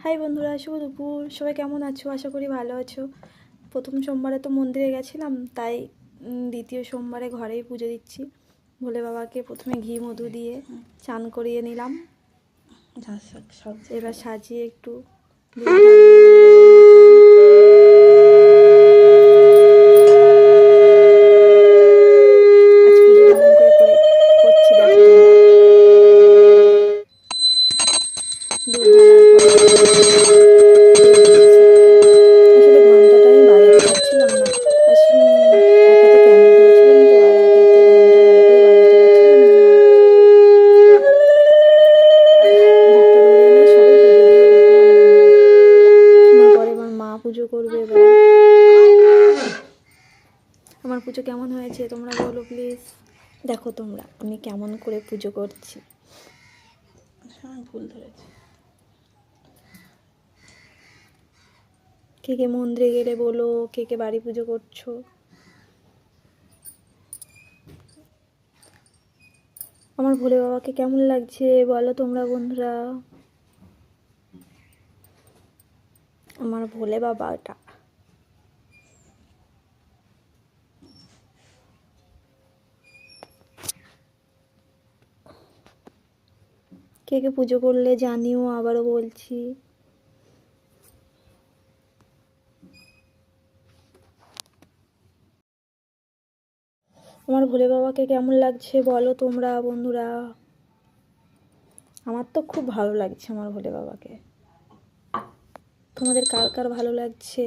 High বন্ধুরা, শুভ দুপুর। সবাই কেমন আছো? আশা করি ভালো আছো। প্রথম সোমবারে তো মন্দিরে গেছিলাম, তাই দ্বিতীয় সোমবারে ঘরেই পুজো দিচ্ছি। ভোলে বাবাকে প্রথমে ঘি মধু দিয়ে চান করিয়ে নিলাম। এবার সাজিয়ে একটু আজ পুজো কেমন করে করছি দেখো তোমরা। আসলে ঘন্টাটা আমি বাজাতে পারছিলাম না। এক হাতে ক্যামেরা ধরেছিলাম তো, আর এক হাতে ঘন্টা ভালো করে বাজাতে পারছিলাম না। ধূপটা ধরিয়ে নিয়ে সবে পুজো দিয়ে উঠলাম বন্ধুরা। আমার পরে আমার মা পুজো করবে এবার। আমার পুজো কেমন হয়েছে তোমরা বলো প্লিজ। দেখো তোমরা আমি কেমন করে পুজো করছি। ভুল ধরেছি। কে কে মন্দিরে গেলে বলো, কে কে বাড়ি পুজো করছো। আমার ভোলে বাবাকে কেমন লাগছে বলো তোমরা বন্ধুরা। আমার ভোলে বাবাটা কে কে পুজো করলে জানিও, আবারও বলছি। আমার ভোলে বাবাকে কেমন লাগছে বলো তোমরা বন্ধুরা। আমার তো খুব ভালো লাগছে আমার ভোলে বাবাকে। তোমাদের কার কার ভালো লাগছে